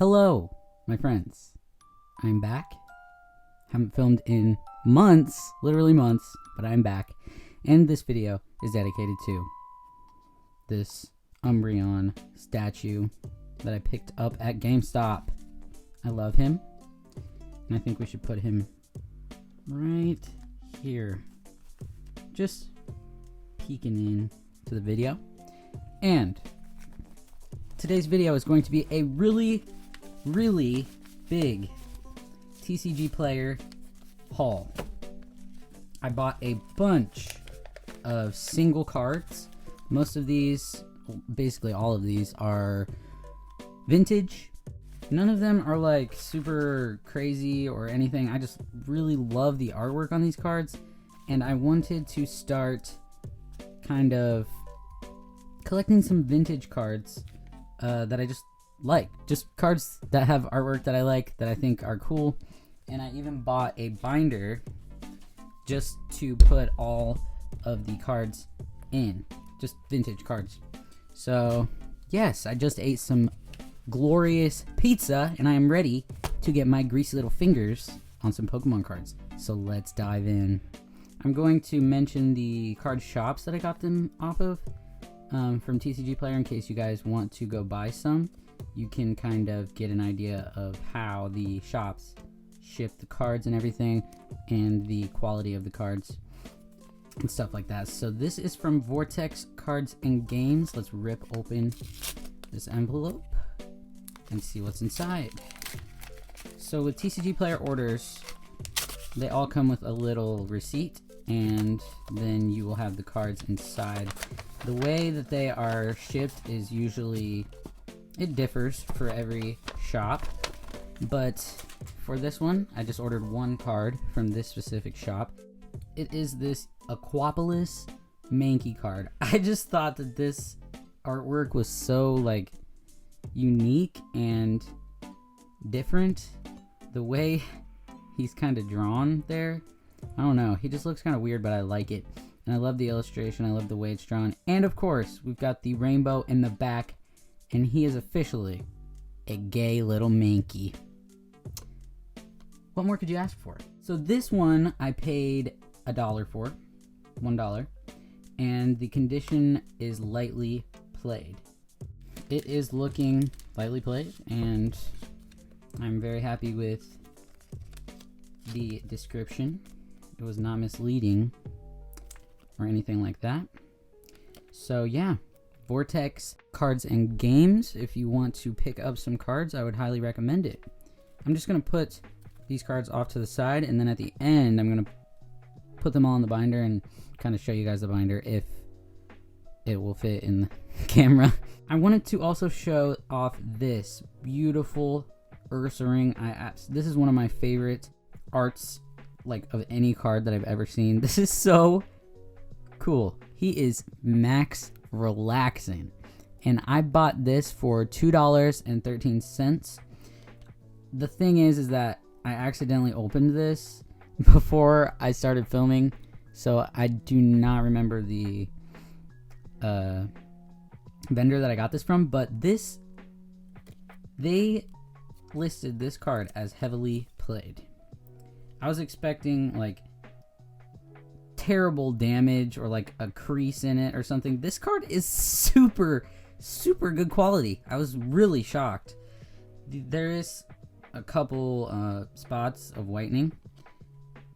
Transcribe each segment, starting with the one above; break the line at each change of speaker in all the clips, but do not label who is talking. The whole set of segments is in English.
Hello, my friends. I'm back. Haven't filmed in months, literally months, but I'm back. And this video is dedicated to this Umbreon statue that I picked up at GameStop. I love him, and I think we should put him right here. Just peeking in to the video. And today's video is going to be a really big Tcgplayer haul. I bought a bunch of single cards. Most of these, basically all of these, are vintage. None of them are like super crazy or anything. I just really love the artwork on these cards, and I wanted to start kind of collecting some vintage cards that I just like. Just cards that have artwork that I like, that I think are cool. And I even bought a binder just to put all of the cards in. Just vintage cards. So, yes, I just ate some glorious pizza, and I am ready to get my greasy little fingers on some Pokemon cards. So let's dive in. I'm going to mention the card shops that I got them off of from Tcgplayer in case you guys want to go buy some. You can kind of get an idea of how the shops ship the cards and everything, and the quality of the cards and stuff like that. So this is from Vortex Cards and Games. Let's rip open this envelope and see what's inside. So with Tcgplayer orders, they all come with a little receipt, and then you will have the cards inside. The way that they are shipped is usually, it differs for every shop, but for this one, I just ordered one card from this specific shop. It is this Aquapolis Mankey card. I just thought that this artwork was so like unique and different. The way he's kind of drawn there, I don't know, he just looks kind of weird, but I like it. And I love the illustration, I love the way it's drawn. And of course, we've got the rainbow in the back, and he is officially a gay little Mankey. What more could you ask for? So this one I paid $1 for, $1, and the condition is lightly played. It is looking lightly played, and I'm very happy with the description. It was not misleading or anything like that. So yeah, Vortex Cards and Games. If you want to pick up some cards, I would highly recommend it. I'm just gonna put these cards off to the side, and then at the end I'm gonna put them all in the binder and kind of show you guys the binder if it will fit in the camera. I wanted to also show off this beautiful Ursaring. This is one of my favorite arts, like, of any card that I've ever seen. This is so cool. He is max relaxing, and I bought this for $2.13. The thing is that I accidentally opened this before I started filming, so I do not remember the vendor that I got this from, but they listed this card as heavily played. I was expecting like terrible damage or like a crease in it or something. This card is super good quality. I was really shocked. There is a couple spots of whitening,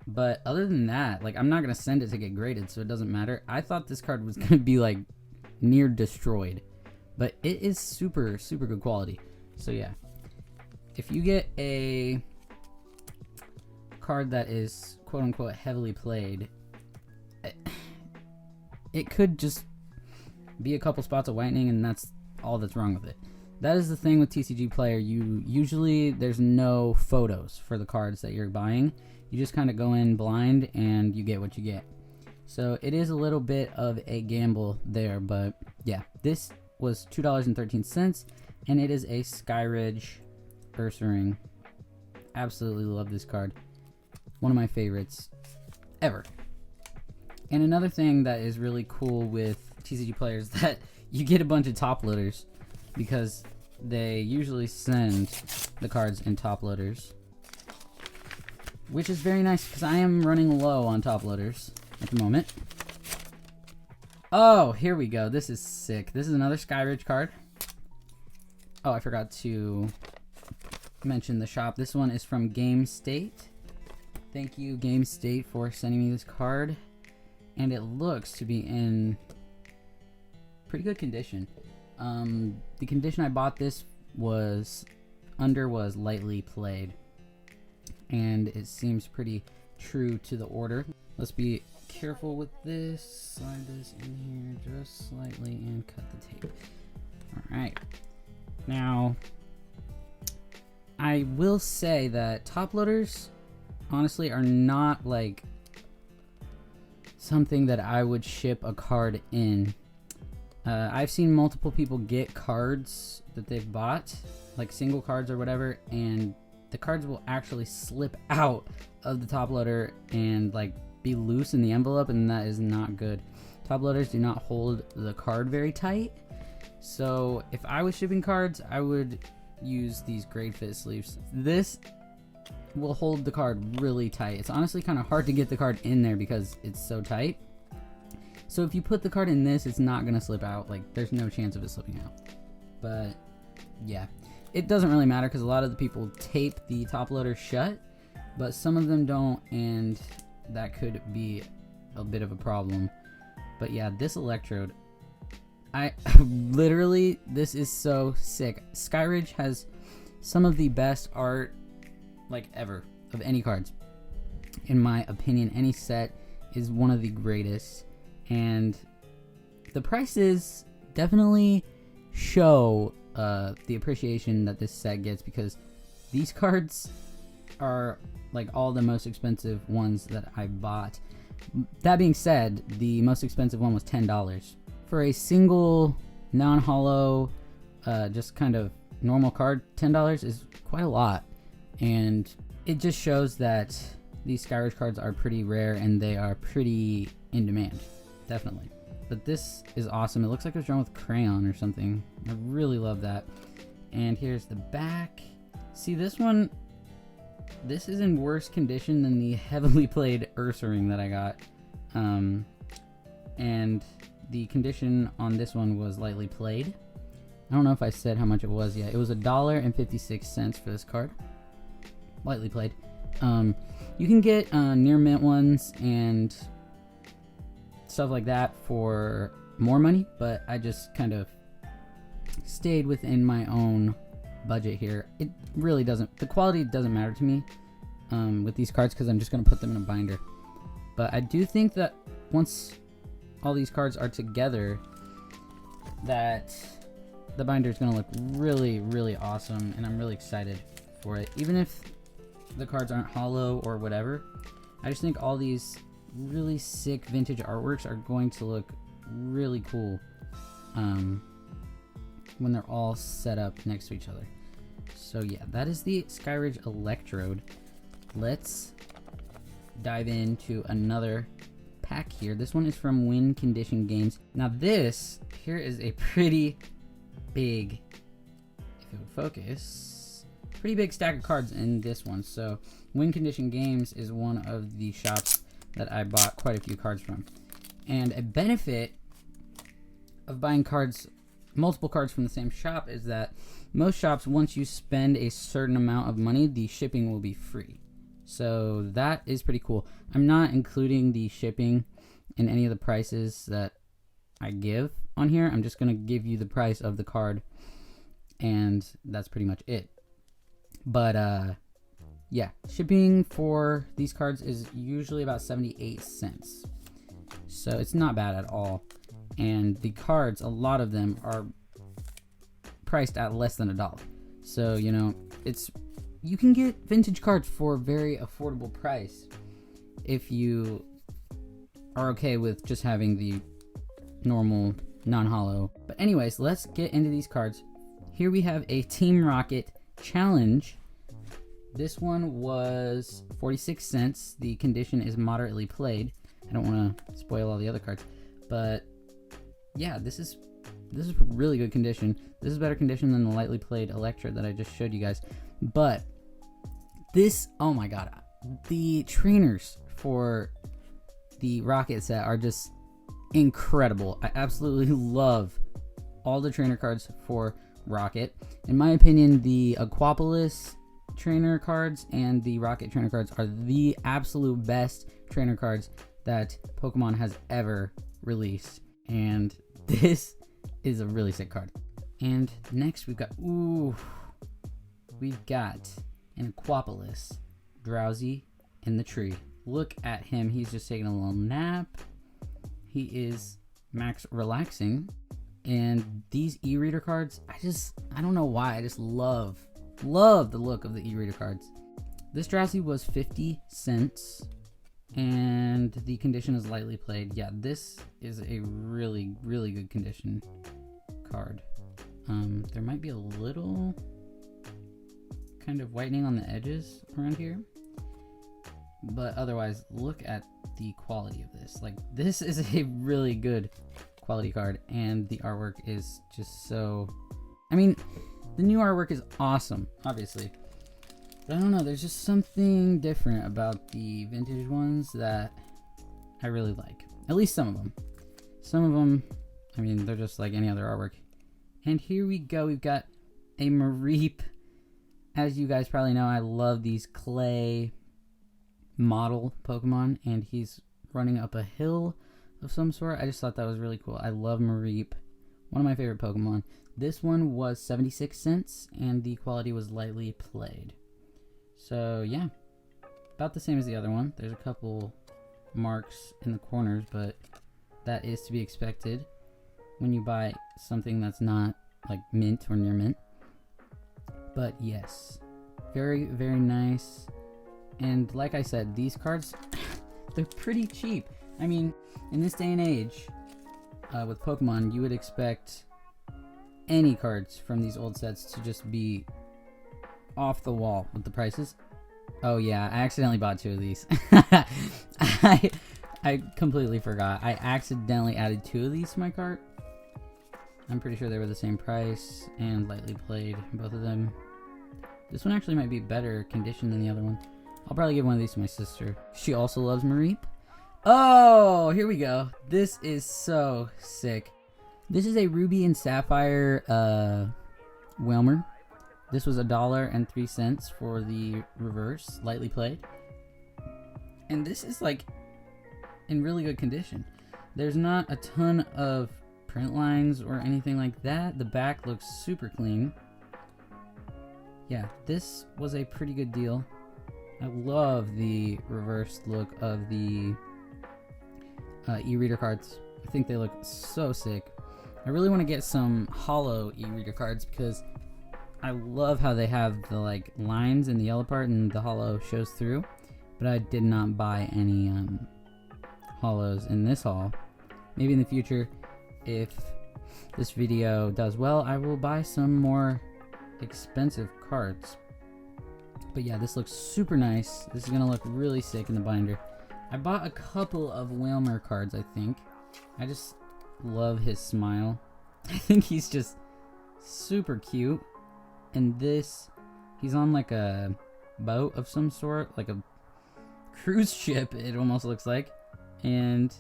but other than that, like, I'm not gonna send it to get graded, so it doesn't matter. I thought this card was gonna be like near destroyed, but it is super good quality. So yeah, if you get a card that is quote-unquote heavily played, it could just be a couple spots of whitening, and that's all that's wrong with it. That is the thing with Tcgplayer. Usually there's no photos for the cards that you're buying. You just kind of go in blind and you get what you get. So it is a little bit of a gamble there, but yeah, this was $2.13, and it is a Skyridge Ursaring. Absolutely love this card. One of my favorites ever. And another thing that is really cool with Tcgplayer is that you get a bunch of top loaders, because they usually send the cards in top loaders, which is very nice because I am running low on top loaders at the moment. Oh, here we go. This is sick. This is another Skyridge card. Oh, I forgot to mention the shop. This one is from Game State. Thank you, Game State, for sending me this card. And it looks to be in pretty good condition. The condition I bought this was lightly played. And it seems pretty true to the order. Let's be careful with this. Slide this in here just slightly and cut the tape. Alright. Now, I will say that top loaders honestly are not like something that I would ship a card in. I've seen multiple people get cards that they've bought, like single cards or whatever, and the cards will actually slip out of the top loader and like be loose in the envelope, and that is not good. Top loaders do not hold the card very tight, so if I was shipping cards, I would use these grade fit sleeves. This will hold the card really tight. It's honestly kind of hard to get the card in there because it's so tight. So if you put the card in this, it's not going to slip out. Like, there's no chance of it slipping out. But yeah, it doesn't really matter because a lot of the people tape the top loader shut, but some of them don't, and that could be a bit of a problem. But yeah, this electrode, I literally, this is so sick. Skyridge has some of the best art like ever of any cards. In my opinion, any set is one of the greatest, and the prices definitely show the appreciation that this set gets, because these cards are like all the most expensive ones that I bought. That being said, the most expensive one was $10. For a single non-hollow just kind of normal card, $10 is quite a lot, and it just shows that these Skyridge cards are pretty rare and they are pretty in demand, definitely. But this is awesome. It looks like it was drawn with crayon or something. I really love that. And here's the back. See, this one, this is in worse condition than the heavily played Ursaring that I got. And the condition on this one was lightly played. I don't know if I said how much it was yet. It was $1.56 for this card. Lightly played. You can get near mint ones and stuff like that for more money, but I just kind of stayed within my own budget here. It really doesn't, the quality doesn't matter to me with these cards because I'm just going to put them in a binder. But I do think that once all these cards are together, that the binder is going to look really, really awesome, and I'm really excited for it. Even if the cards aren't hollow or whatever, I just think all these really sick vintage artworks are going to look really cool when they're all set up next to each other. So yeah, that is the Skyridge Electrode. Let's dive into another pack here. This one is from Win Condition Games. Now this here is a pretty big, if it would focus, pretty big stack of cards in this one. So Win Condition Games is one of the shops that I bought quite a few cards from. And a benefit of buying cards, multiple cards from the same shop, is that most shops, once you spend a certain amount of money, the shipping will be free. So that is pretty cool. I'm not including the shipping in any of the prices that I give on here. I'm just going to give you the price of the card, and that's pretty much it. But yeah, shipping for these cards is usually about 78 cents. So it's not bad at all. And the cards, a lot of them are priced at less than $1. So, you know, you can get vintage cards for a very affordable price if you are okay with just having the normal non-hollow. But anyways, let's get into these cards. Here we have a Team Rocket Challenge. This one was 46 cents. The condition is moderately played. I don't want to spoil all the other cards, but yeah, this is this is really good condition. This is better condition than the lightly played Electra that I just showed you guys. But this, oh my god, the trainers for the Rocket set are just incredible. I absolutely love all the trainer cards for Rocket. In my opinion, the Aquapolis trainer cards and the Rocket trainer cards are the absolute best trainer cards that Pokemon has ever released. And this is a really sick card. And next we've got an Aquapolis, Drowsy in the tree. Look at him, he's just taking a little nap. He is max relaxing. And these e-reader cards, I don't know why, I just love the look of the e-reader cards. This Drowsy was 50 cents and the condition is lightly played. Yeah, this is a really, really good condition card. There might be a little kind of whitening on the edges around here, but otherwise, look at the quality of this. Like, this is a really good quality card, and the artwork is just so, I mean, the new artwork is awesome, obviously, but I don't know, there's just something different about the vintage ones that I really like. At least some of them. Some of them, I mean, they're just like any other artwork. And here we go, we've got a Mareep. As you guys probably know, I love these clay model Pokemon, and he's running up a hill of some sort. I just thought that was really cool. I love Mareep, one of my favorite Pokemon. This one was 76 cents, and the quality was lightly played. So yeah, about the same as the other one. There's a couple marks in the corners, but that is to be expected when you buy something that's not like mint or near mint. But yes, very, very nice. And like I said, these cards, they're pretty cheap. I mean, in this day and age, with Pokemon, you would expect any cards from these old sets to just be off the wall with the prices. Oh yeah, I accidentally bought 2 of these. I completely forgot. I accidentally added 2 of these to my cart. I'm pretty sure they were the same price and lightly played, both of them. This one actually might be better condition than the other one. I'll probably give one of these to my sister. She also loves Mareep. Oh, here we go. This is so sick. This is a Ruby and Sapphire Whelmer. This was $1.03 for the reverse, lightly played. And this is like in really good condition. There's not a ton of print lines or anything like that. The back looks super clean. Yeah, this was a pretty good deal. I love the reversed look of the e-reader cards. I think they look so sick. I really want to get some hollow e-reader cards because I love how they have the like lines in the yellow part and the hollow shows through. But I did not buy any hollows in this haul. Maybe in the future, if this video does well, I will buy some more expensive cards. But yeah, this looks super nice. This is gonna look really sick in the binder. I bought a couple of Whalmer cards, I think. I just love his smile. I think he's just super cute. And this, he's on like a boat of some sort, like a cruise ship, it almost looks like. And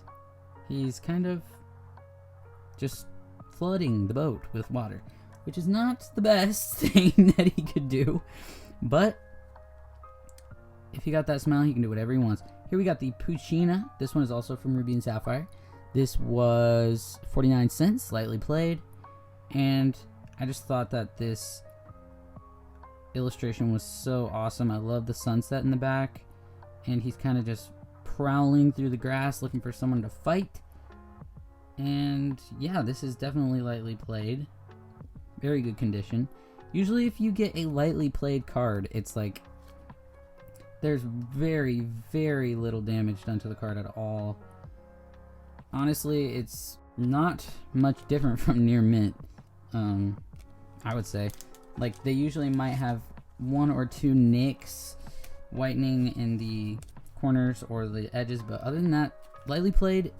he's kind of just flooding the boat with water, which is not the best thing that he could do. But if he got that smile, he can do whatever he wants. Here we got the Puccina. This one is also from Ruby and Sapphire. This was 49 cents, slightly played. And I just thought that this illustration was so awesome. I love the sunset in the back. And he's kind of just prowling through the grass looking for someone to fight. And yeah, this is definitely lightly played. Very good condition. Usually if you get a lightly played card, it's like there's very, very little damage done to the card at all. Honestly, it's not much different from near mint, I would say. Like, they usually might have 1 or 2 nicks, whitening in the corners or the edges, but other than that, lightly played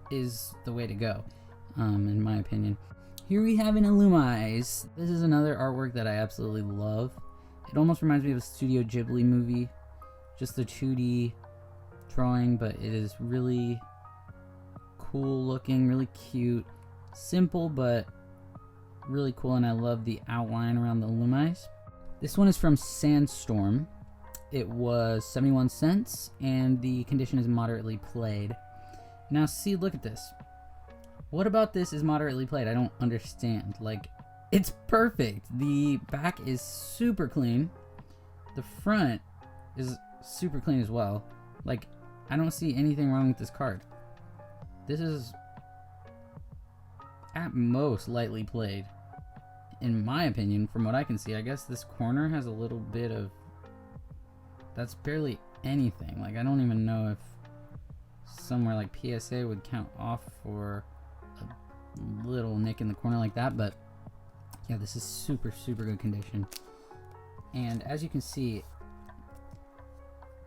is the way to go, in my opinion. Here we have an Illumise. This is another artwork that I absolutely love. It almost reminds me of a Studio Ghibli movie. Just the 2D drawing, but it is really cool looking, really cute. Simple, but really cool, and I love the outline around the Illumise. This one is from Sandstorm. It was 71 cents, and the condition is moderately played. Now see, look at this. What about this is moderately played? I don't understand. Like, it's perfect. The back is super clean. The front is super clean as well. Like, I don't see anything wrong with this card. This is at most lightly played, in my opinion, from what I can see. I guess this corner has a little bit of, that's barely anything. Like, I don't even know if somewhere like PSA would count off for a little nick in the corner like that, but yeah, this is super good condition. And as you can see,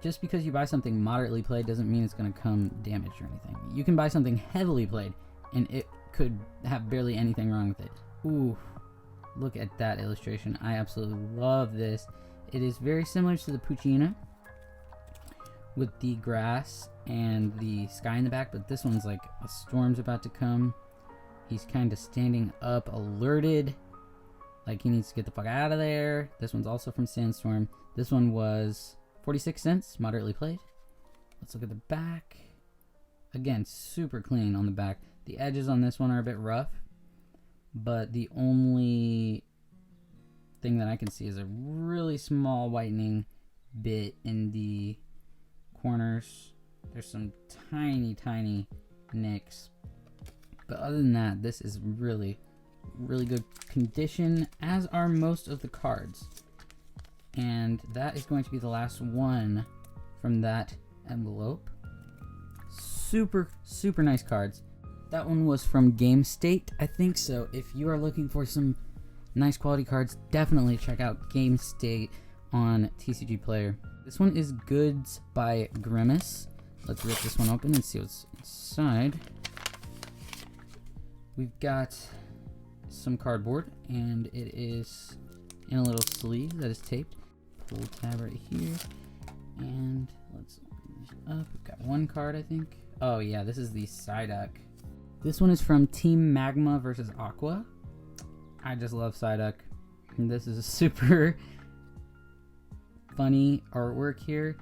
just because you buy something moderately played doesn't mean it's going to come damaged or anything. You can buy something heavily played and it could have barely anything wrong with it. Ooh, look at that illustration. I absolutely love this. It is very similar to the Puccina with the grass and the sky in the back, but this one's like a storm's about to come. He's kind of standing up, alerted, like he needs to get the fuck out of there. This one's also from Sandstorm. This one was 46 cents, moderately played. Let's look at the back. Again, super clean on the back. The edges on this one are a bit rough, but the only thing that I can see is a really small whitening bit in the corners. There's some tiny nicks, but other than that, this is really good condition, as are most of the cards. And that is going to be the last one from that envelope. Super nice cards. That one was from Game State, I think. So if you are looking for some nice quality cards, definitely check out Game State on Tcgplayer. This one is Goods by Grimace. Let's rip this one open and see what's inside. We've got some cardboard, and it is in a little sleeve that is taped. Pull tab right here, and let's open this up. We've got one card, I think. Oh yeah, this is the Psyduck. This one is from Team Magma versus Aqua. I just love Psyduck. And this is a super funny artwork here.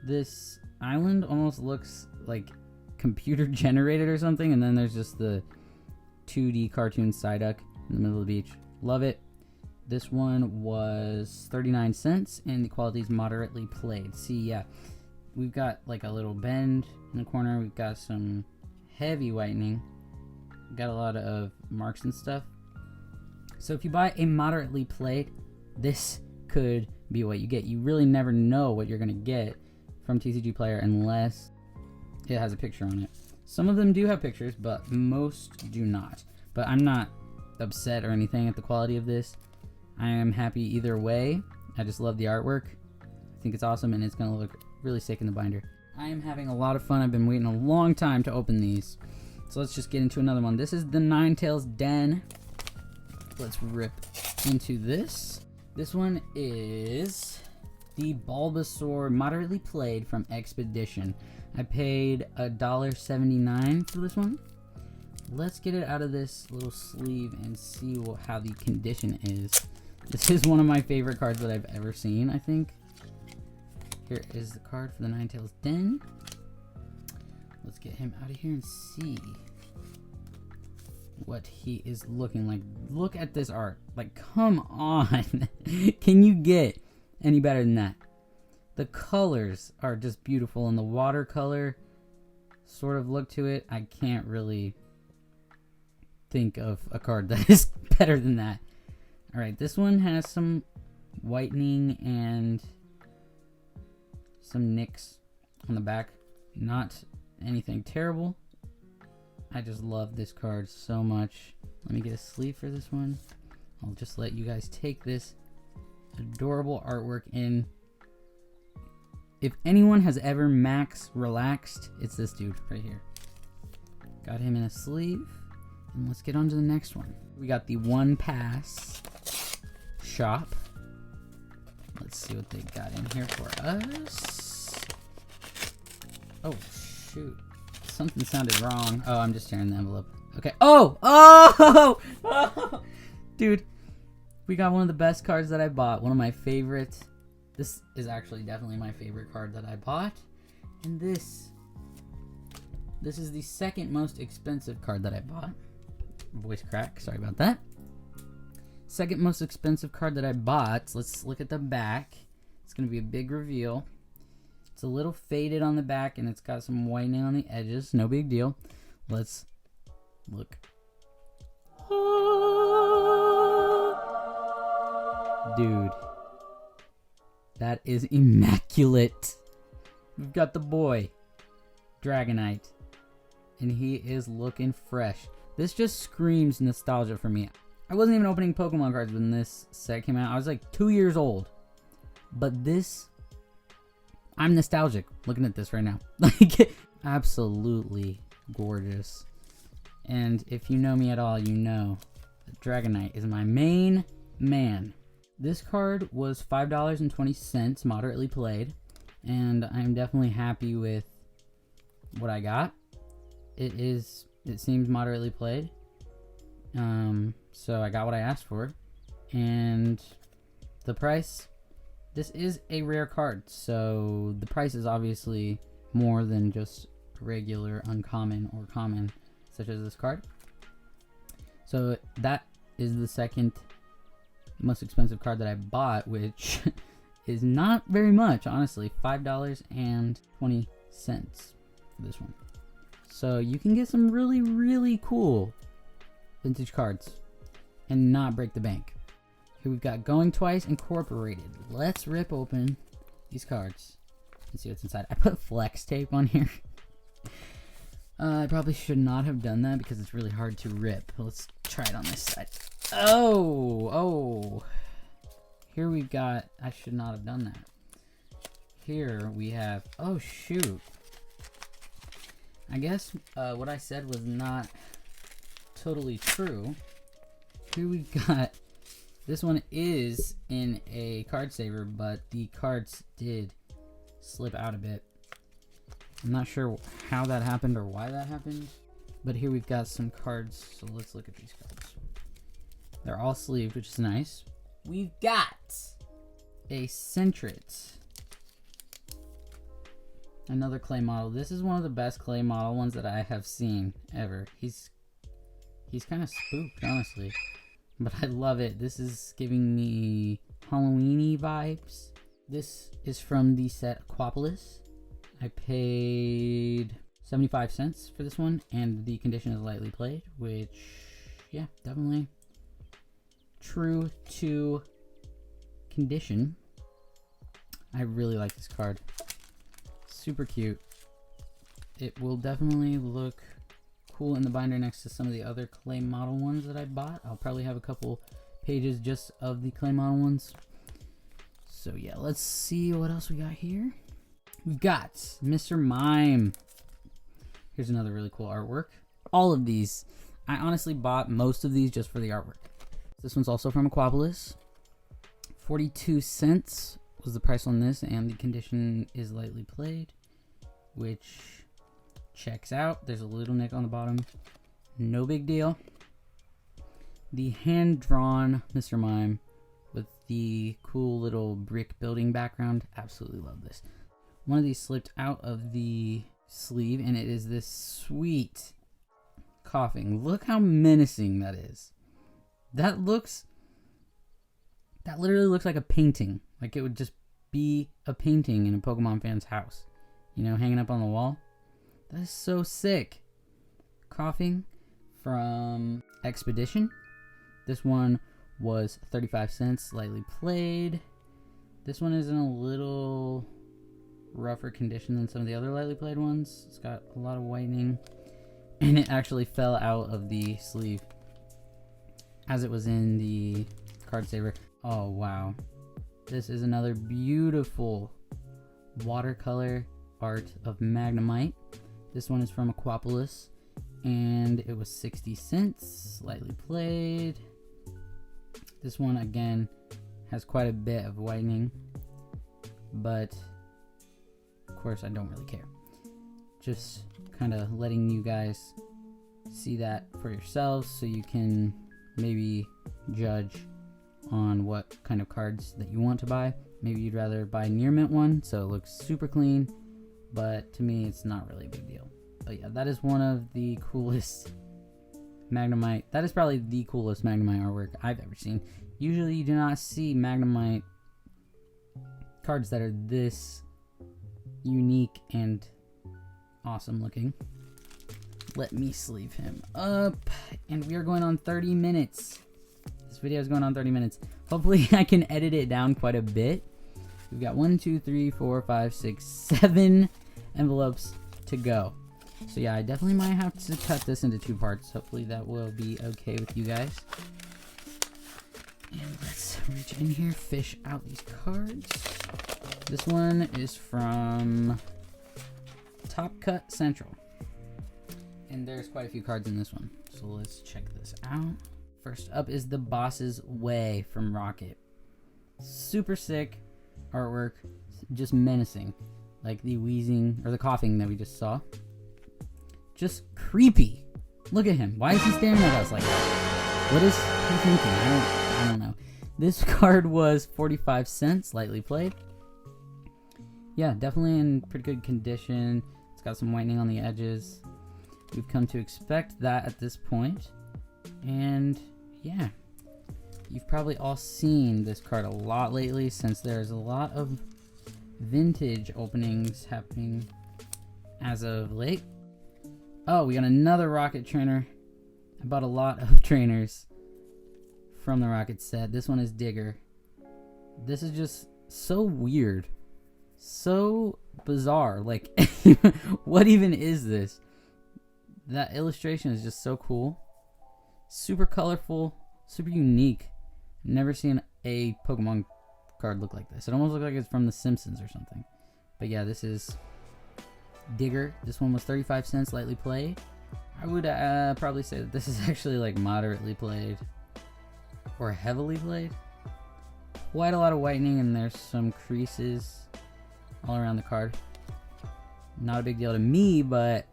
This island almost looks like computer generated or something, and then there's just the 2D cartoon Psyduck in the middle of the beach. Love it. This one was 39 cents, and the quality is moderately played. See, yeah, we've got like a little bend in the corner. We've got some heavy whitening. Got a lot of marks and stuff. So if you buy a moderately played, this could be what you get. You really never know what you're gonna get from Tcgplayer unless it has a picture on it. Some of them do have pictures, but most do not. But I'm not upset or anything at the quality of this. I am happy either way. I just love the artwork. I think it's awesome, and it's gonna look really sick in the binder. I am having a lot of fun. I've been waiting a long time to open these. So let's just get into another one. This is the Ninetales Den. Let's rip into this. This one is the Bulbasaur moderately played from Expedition. I paid $1.79 for this one. Let's get it out of this little sleeve and see how the condition is. This is one of my favorite cards that I've ever seen, I think. Here is the card for the Ninetales Den. Let's get him out of here and see what he is looking like. Look at this art. Like, come on. Can you get any better than that? The colors are just beautiful, and the watercolor sort of look to it. I can't really think of a card that is better than that. Alright, this one has some whitening and some nicks on the back. Not anything terrible. I just love this card so much. Let me get a sleeve for this one. I'll just let you guys take this adorable artwork in. If anyone has ever max relaxed, it's this dude right here. Got him in a sleeve. And let's get on to the next one. We got the One Pass shop. Let's see what they got in here for us. Oh, shoot. Something sounded wrong. Oh, I'm just tearing the envelope. Okay. Oh! Oh! Oh! Dude, we got one of the best cards that I bought. One of my favorites. This is actually definitely my favorite card that I bought. And this is the second most expensive card that I bought. Voice crack. Sorry about that. Second most expensive card that I bought. Let's look at the back. It's going to be a big reveal. It's a little faded on the back and it's got some whitening on the edges. No big deal. Let's look. Dude. That is immaculate. We've got the boy, Dragonite. And he is looking fresh. This just screams nostalgia for me. I wasn't even opening Pokemon cards when this set came out. I was like 2 years old. But this, I'm nostalgic looking at this right now. Like, absolutely gorgeous. And if you know me at all, you know that Dragonite is my main man. This card was $5.20, moderately played. And I'm definitely happy with what I got. It seems moderately played. So I got what I asked for. And the price, this is a rare card, so the price is obviously more than just regular, uncommon, or common, such as this card. So that is the second most expensive card that I bought, which is not very much, honestly. $5.20 for this one. So you can get some really, really cool vintage cards and not break the bank. Here we've got Going Twice Incorporated. Let's rip open these cards and see what's inside. I put flex tape on here. I probably should not have done that because it's really hard to rip. Let's try it on this side. Oh. Here we got, I should not have done that. Here we have, oh shoot. I guess what I said was not totally true. Here we got, this one is in a card saver, but the cards did slip out a bit. I'm not sure how that happened or why that happened, but here we've got some cards, so let's look at these cards. They're all sleeved, which is nice. We've got a Centrit. Another clay model. This is one of the best clay model ones that I have seen ever. He's kind of spooked, honestly, but I love it. This is giving me Halloween-y vibes. This is from the set Aquapolis. I paid 75 cents for this one, and the condition is lightly played, which, yeah, definitely true to condition. I really like this card. Super cute. It will definitely look cool in the binder next to some of the other clay model ones that I bought. I'll probably have a couple pages just of the clay model ones. So yeah, let's see what else we got here. We've got Mr. Mime. Here's another really cool artwork. All of these, I honestly bought most of these just for the artwork. This one's also from Aquapolis. 42 cents was the price on this, and the condition is lightly played, which checks out. There's a little nick on the bottom. No big deal. The hand-drawn Mr. Mime with the cool little brick building background. Absolutely love this. One of these slipped out of the sleeve, and it is this sweet coughing. Look how menacing that is. That literally looks like a painting. Like it would just be a painting in a Pokemon fan's house. You know, hanging up on the wall. That is so sick. Coughing from Expedition. This one was 35 cents, lightly played. This one is in a little rougher condition than some of the other lightly played ones. It's got a lot of whitening, and it actually fell out of the sleeve as it was in the card saver. Oh wow, this is another beautiful watercolor art of Magnemite. This one is from Aquapolis, and it was 60 cents, lightly played. This one again has quite a bit of whitening, but of course I don't really care. Just kind of letting you guys see that for yourselves so you can maybe judge on what kind of cards that you want to buy. Maybe you'd rather buy a near mint one so it looks super clean, but to me it's not really a big deal. But yeah, that is one of the coolest Magnemite. That is probably the coolest Magnemite artwork I've ever seen. Usually you do not see Magnemite cards that are this unique and awesome looking. Let me sleeve him up, and we are going on 30 minutes. This video is going on 30 minutes. Hopefully I can edit it down quite a bit. We've got 1, 2, 3, 4, 5, 6, 7 envelopes to go. So yeah, I definitely might have to cut this into 2 parts. Hopefully that will be okay with you guys. And let's reach in here, fish out these cards. This one is from Top Cut Central. And there's quite a few cards in this one. So let's check this out. First up is The Boss's Way from Rocket. Super sick artwork, just menacing. Like the wheezing, or the coughing that we just saw. Just creepy. Look at him. Why is he staring at us like that? What is he thinking? I don't know. This card was 45 cents, lightly played. Yeah, definitely in pretty good condition. It's got some whitening on the edges. We've come to expect that at this point. And yeah, you've probably all seen this card a lot lately since there's a lot of vintage openings happening as of late. Oh, we got another Rocket trainer. I bought a lot of trainers from the Rocket set. This one is Digger. This is just so weird. So bizarre. Like, what even is this? That illustration is just so cool. Super colorful. Super unique. Never seen a Pokemon card look like this. It almost looks like it's from The Simpsons or something. But yeah, this is Digger. This one was 35 cents, lightly played. I would probably say that this is actually like moderately played or heavily played. Quite a lot of whitening, and there's some creases all around the card. Not a big deal to me, but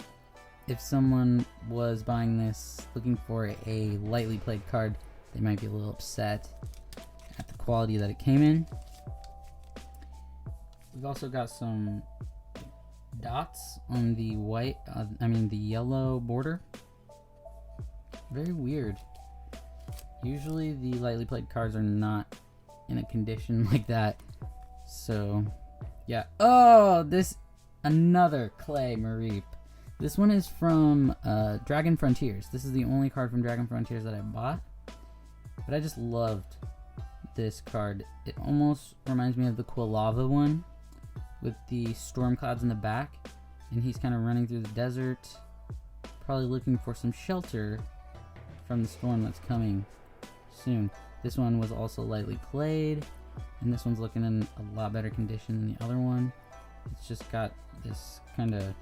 if someone was buying this looking for a lightly played card, they might be a little upset at the quality that it came in. We've also got some dots on the white, the yellow border. Very weird. Usually the lightly played cards are not in a condition like that. So yeah. Oh, this another Clay Mareep. This one is from Dragon Frontiers. This is the only card from Dragon Frontiers that I bought. But I just loved this card. It almost reminds me of the Quilava one with the storm clouds in the back. And he's kind of running through the desert, probably looking for some shelter from the storm that's coming soon. This one was also lightly played, and this one's looking in a lot better condition than the other one. It's just got this kind of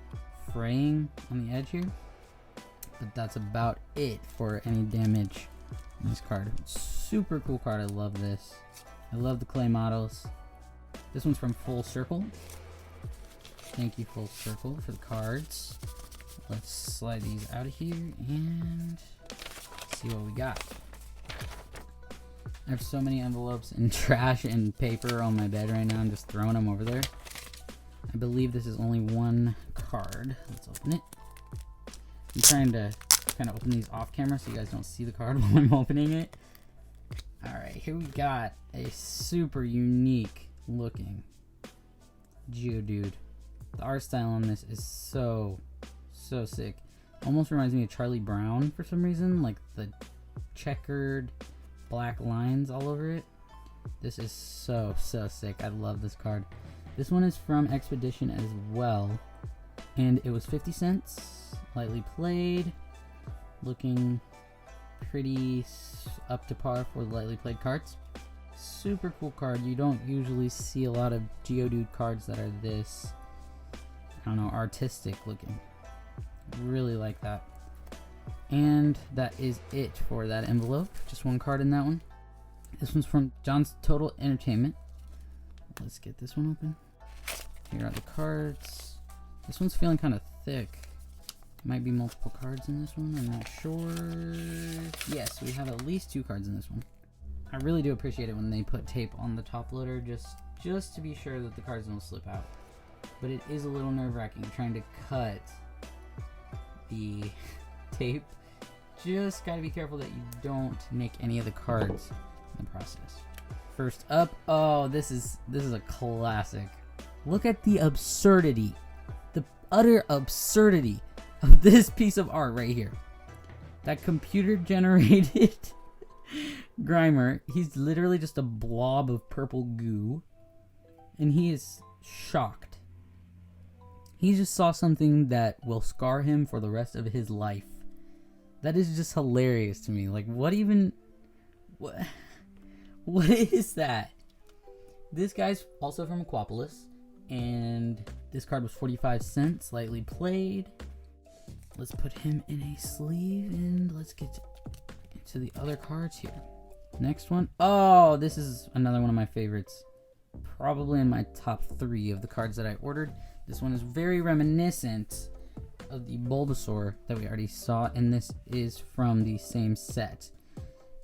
fraying on the edge here, but that's about it for any damage in this card. Super cool card. I love this. I love the clay models. This one's from Full Circle. Thank you, Full Circle, for the cards. Let's slide these out of here and see what we got. I have so many envelopes and trash and paper on my bed right now. I'm just throwing them over there. I believe this is only one card. Let's open it. I'm trying to kind of open these off camera so you guys don't see the card while I'm opening it. Alright, here we got a super unique looking Geodude. The art style on this is so sick. Almost reminds me of Charlie Brown for some reason, like the checkered black lines all over it. This is so sick. I love this card. This one is from Expedition as well, and it was 50 cents, lightly played, looking pretty up to par for lightly played cards. Super cool card. You don't usually see a lot of Geodude cards that are this, I don't know, artistic looking. Really like that. And that is it for that envelope. Just one card in that one. This one's from John's Total Entertainment. Let's get this one open. Here are the cards. This one's feeling kind of thick. Might be multiple cards in this one, I'm not sure. Yes, we have at least 2 cards in this one. I really do appreciate it when they put tape on the top loader just to be sure that the cards don't slip out. But it is a little nerve-wracking trying to cut the tape. Just gotta be careful that you don't nick any of the cards in the process. First up, oh, this is a classic. Look at the absurdity, the utter absurdity of this piece of art right here. That computer-generated Grimer, he's literally just a blob of purple goo, and he is shocked. He just saw something that will scar him for the rest of his life. That is just hilarious to me. Like, what is that? This guy's also from Aquapolis, and this card was 45 cents, lightly played. Let's put him in a sleeve, and let's get into the other cards here. Next one. Oh, this is another one of my favorites. Probably in my top 3 of the cards that I ordered. This one is very reminiscent of the Bulbasaur that we already saw, and this is from the same set,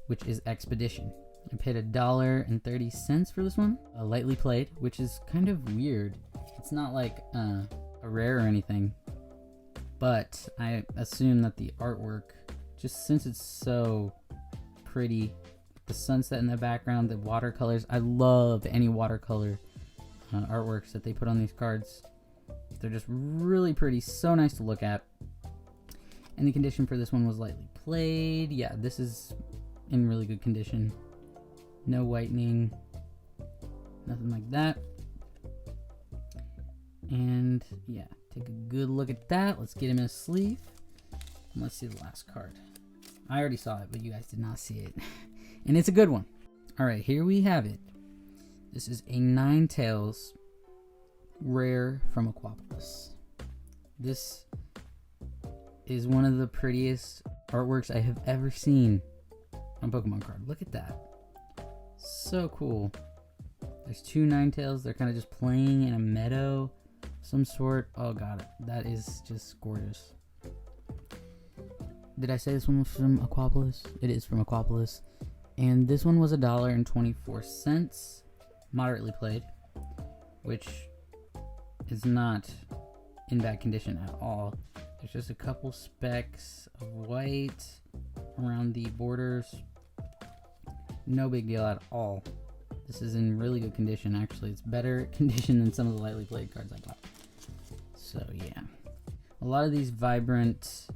which is Expedition. I paid $1.30 for this one. Lightly played, which is kind of weird. It's not like a rare or anything, but I assume that the artwork, just since it's so pretty, the sunset in the background, the watercolors, I love any watercolor artworks that they put on these cards. They're just really pretty, so nice to look at. And the condition for this one was lightly played. Yeah, this is in really good condition. No whitening, nothing like that. And yeah, take a good look at that. Let's get him in a sleeve. And let's see the last card. I already saw it, but you guys did not see it. And it's a good one. All right, here we have it. This is a Ninetales rare from Aquapolis. This is one of the prettiest artworks I have ever seen on a Pokemon card. Look at that. So cool. There's 2 Ninetales. They're kind of just playing in a meadow of some sort. Oh god, that is just gorgeous. Did I say this one was from Aquapolis? It is from Aquapolis. And this one was $1.24. Moderately played, which is not in bad condition at all. There's just a couple specks of white around the borders. No big deal at all. This is in really good condition, actually. It's better condition than some of the lightly played cards I bought. So yeah, a lot of these vibrant,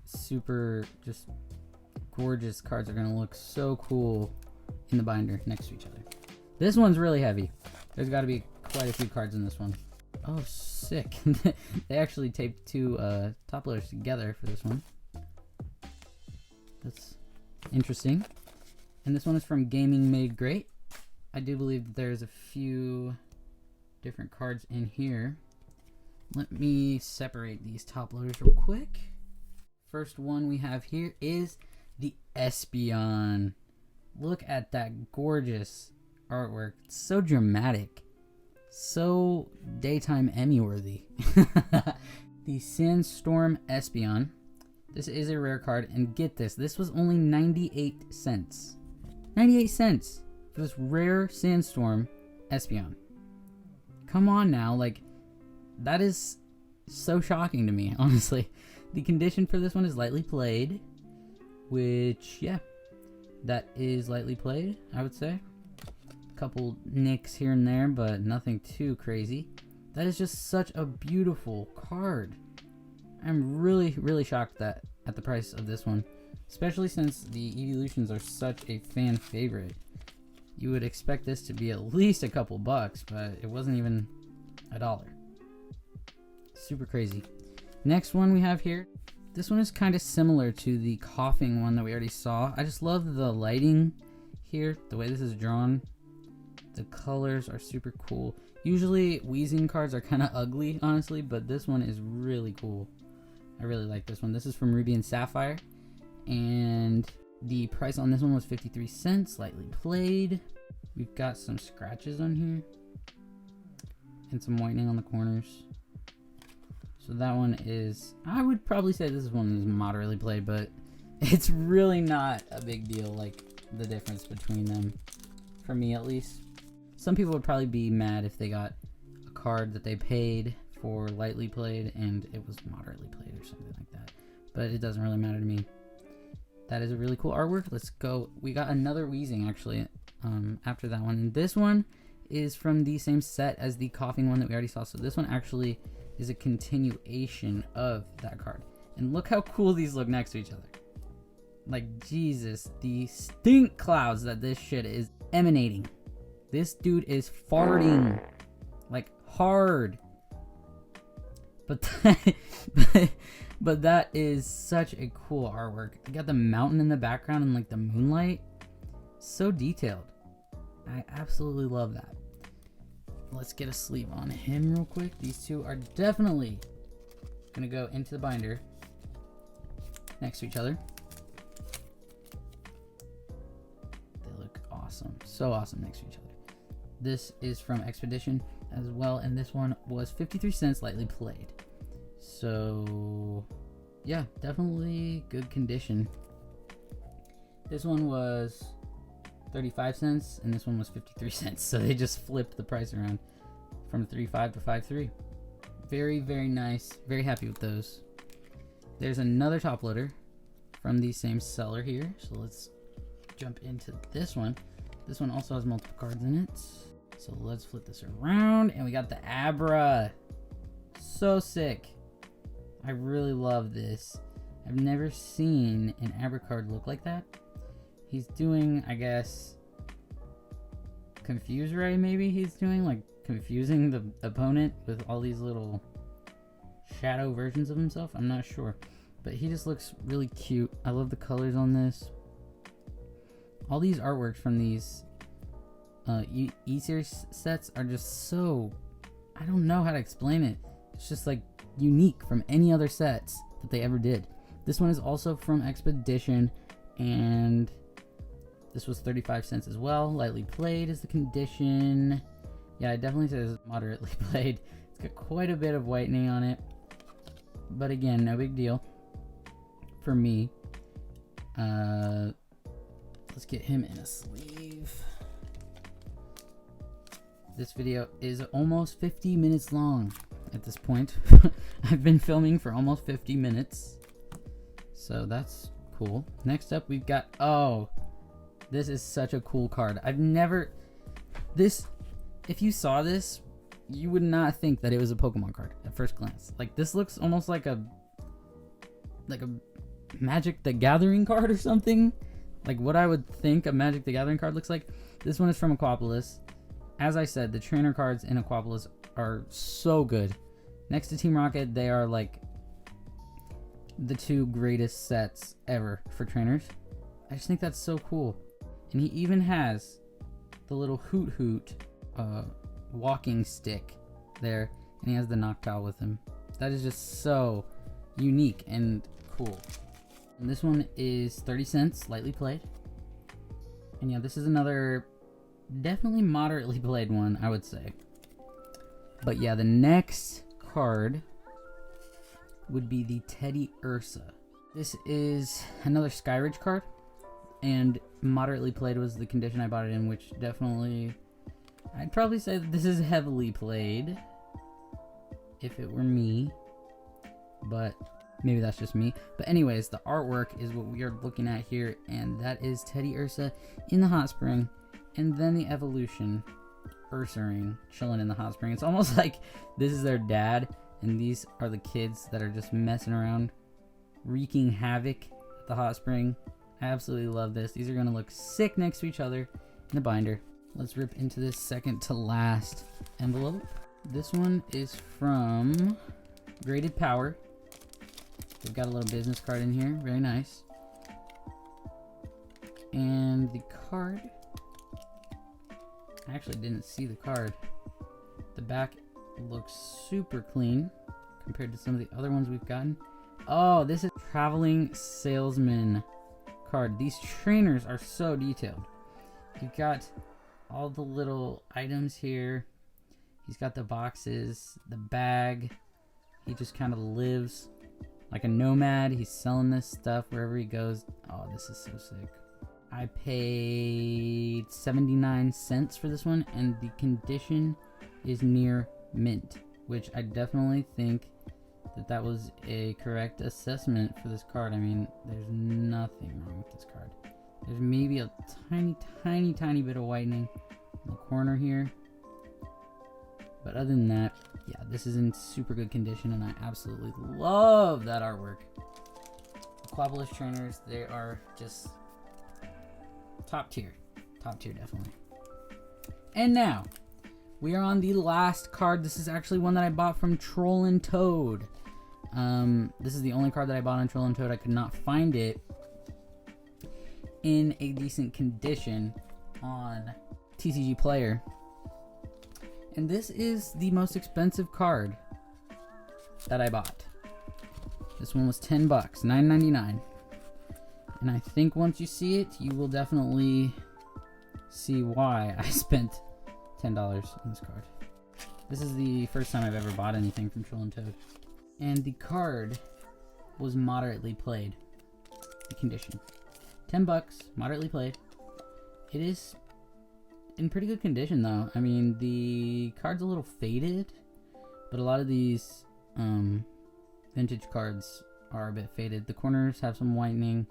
super just gorgeous cards are gonna look so cool in the binder next to each other. This one's really heavy. There's got to be quite a few cards in this one. Oh, sick. They actually taped 2 top loaders together for this one. That's interesting. And this one is from Gaming Made Great. I do believe that there's a few different cards in here. Let me separate these top loaders real quick. First one we have here is the Espeon. Look at that gorgeous artwork. It's so dramatic. So daytime Emmy worthy. The Sandstorm Espeon. This is a rare card, and get this, this was only 98 cents. 98 cents for this rare Sandstorm Espeon. Come on now, like, that is so shocking to me, honestly. The condition for this one is lightly played, which, yeah, that is lightly played, I would say. A couple nicks here and there, but nothing too crazy. That is just such a beautiful card. I'm really, really shocked at the price of this one, especially since the evolutions are such a fan favorite. You would expect this to be at least a couple bucks, but it wasn't even $1. Super crazy. Next one we have here. This one is kind of similar to the coughing one that we already saw. I just love the lighting here, the way this is drawn. The colors are super cool. Usually wheezing cards are kind of ugly, honestly, but this one is really cool. I really like this one. This is from Ruby and Sapphire, and the price on this one was 53 cents, lightly played. We've got some scratches on here and some whitening on the corners. So that one is, I would probably say this one is moderately played, but it's really not a big deal, like the difference between them, for me at least. Some people would probably be mad if they got a card that they paid for lightly played and it was moderately played or something like that, but it doesn't really matter to me. That is a really cool artwork. Let's go. We got another Weezing actually after that one, and this one is from the same set as the coughing one that we already saw. So this one actually is a continuation of that card, and look how cool these look next to each other. Like, Jesus, the stink clouds that this shit is emanating. This dude is farting like hard. But that is such a cool artwork. You got the mountain in the background and like the moonlight. So detailed. I absolutely love that. Let's get a sleeve on him real quick. These two are definitely gonna go into the binder next to each other. They look awesome. So awesome next to each other. This is from Expedition as well, and this one was 53 cents, lightly played. So yeah, definitely good condition. This one was 35 cents and this one was 53 cents, so they just flipped the price around from 3.5 to 5.3. Very, very nice. Very happy with those. There's another top loader from the same seller here, so let's jump into this one. This one also has multiple cards in it, so let's flip this around, and we got the Abra. So sick. I really love this. I've never seen an Abra card look like that. He's doing, I guess, Confuse Ray maybe he's doing, like confusing the opponent with all these little shadow versions of himself. I'm not sure, but he just looks really cute. I love the colors on this. All these artworks from these E-Series sets are just so, I don't know how to explain it. It's just like unique from any other sets that they ever did. This one is also from Expedition, and this was 35 cents as well. Lightly played is the condition. Yeah, it definitely says moderately played. It's got quite a bit of whitening on it, but again, no big deal for me. Let's get him in a sleeve. This video is almost 50 minutes long at this point. I've been filming for almost 50 minutes, so that's cool. Next up, we've got, oh, this is such a cool card. I've never, this, if you saw this, you would not think that it was a Pokemon card at first glance. Like, this looks almost like a Magic the Gathering card or something. Like what I would think a Magic the Gathering card looks like. This one is from Aquapolis. As I said, the trainer cards in Aquapolis are so good. Next to Team Rocket, they are like the two greatest sets ever for trainers. I just think that's so cool. And he even has the little Hoot Hoot walking stick there, and he has the Noctowl with him. That is just so unique and cool. And this one is 30 cents, lightly played. And yeah, this is another definitely moderately played one, I would say. But yeah, the next card would be the Teddy Ursa. This is another Skyridge card, and moderately played was the condition I bought it in, which definitely, I'd probably say that this is heavily played if it were me, but maybe that's just me. But anyways, the artwork is what we are looking at here, and that is Teddy Ursa in the hot spring, and then the evolution Ursaring chilling in the hot spring. It's almost like this is their dad, and these are the kids that are just messing around, wreaking havoc at the hot spring. I absolutely love this. These are going to look sick next to each other in the binder. Let's rip into this second to last envelope. This one is from Graded Power. They've got a little business card in here. Very nice. And the card, I actually didn't see the card. The back looks super clean compared to some of the other ones we've gotten. Oh, this is traveling salesman card. These trainers are so detailed. You've got all the little items here. He's got the boxes, the bag. He just kind of lives like a nomad. He's selling this stuff wherever he goes. Oh, this is so sick. I paid 79 cents for this one, and the condition is near mint, which I definitely think that was a correct assessment for this card. I mean, there's nothing wrong with this card. There's maybe a tiny bit of whitening in the corner here. But other than that, yeah, this is in super good condition, and I absolutely love that artwork. Aquabilis trainers, they are just top tier. Top tier, definitely. And now, we are on the last card. This is actually one that I bought from Troll and Toad. This is the only card that I bought on Troll and Toad. I could not find it in a decent condition on Tcgplayer. And this is the most expensive card that I bought. This one was $10, $9.99. And I think once you see it, you will definitely see why I spent $10 on this card. This is the first time I've ever bought anything from Troll and Toad. And the card was moderately played. The condition. $10, moderately played. It is in pretty good condition though. I mean, the card's a little faded, but a lot of these vintage cards are a bit faded. The corners have some whitening.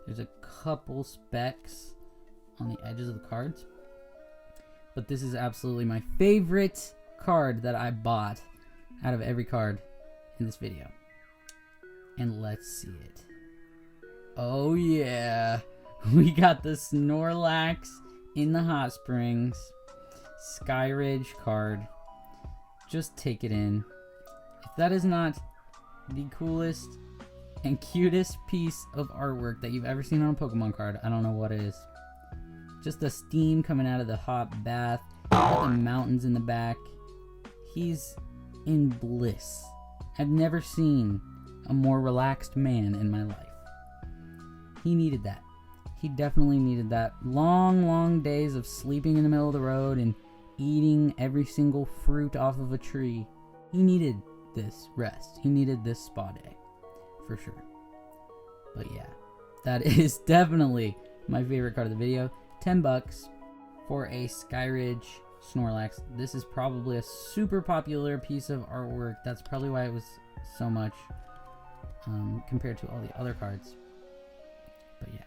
There's a couple specks on the edges of the cards. But this is absolutely my favorite card that I bought out of every card in this video. And let's see it. Oh yeah, we got the Snorlax in the Hot Springs Skyridge card. Just take it in. If that is not the coolest and cutest piece of artwork that you've ever seen on a Pokemon card, I don't know what is. Just the steam coming out of the hot bath, got the mountains in the back. He's in bliss. I've never seen a more relaxed man in my life. He needed that. He definitely needed that. Long days of sleeping in the middle of the road and eating every single fruit off of a tree. He needed this rest. He needed this spa day, for sure. But yeah, that is definitely my favorite card of the video. $10 for a Skyridge Snorlax. This is probably a super popular piece of artwork. That's probably why it was so much compared to all the other cards. But yeah,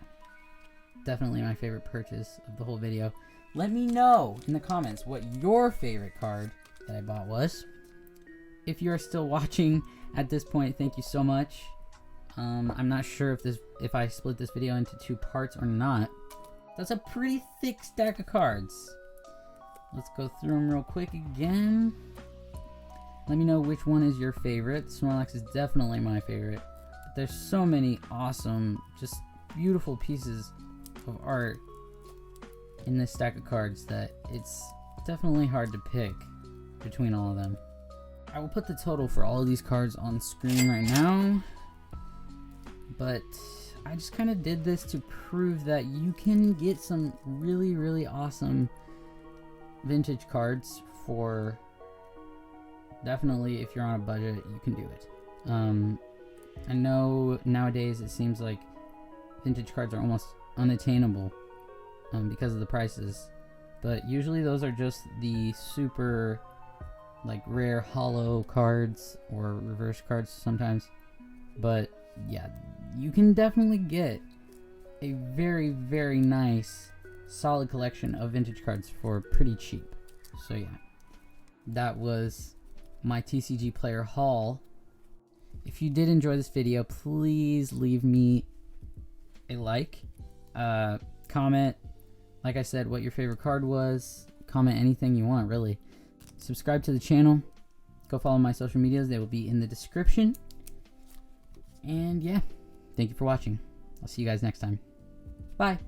definitely my favorite purchase of the whole video. Let me know in the comments what your favorite card that I bought was. If you're still watching at this point, thank you so much. I'm not sure if I split this video into 2 parts or not. That's a pretty thick stack of cards. Let's go through them real quick again. Let me know which one is your favorite. Snorlax is definitely my favorite. But there's so many awesome, just beautiful pieces of art in this stack of cards that it's definitely hard to pick between all of them. I will put the total for all of these cards on screen right now, but I just kind of did this to prove that you can get some really awesome vintage cards for, definitely if you're on a budget, you can do it. I know nowadays it seems like vintage cards are almost unattainable because of the prices, but usually those are just the super like rare holo cards or reverse cards sometimes. But yeah, you can definitely get a very nice solid collection of vintage cards for pretty cheap. So yeah, that was my Tcgplayer haul. If you did enjoy this video, please leave me a like, comment, like I said, what your favorite card was, comment anything you want really. Subscribe to the channel, go follow my social medias, they will be in the description. And yeah, thank you for watching. I'll see you guys next time. Bye.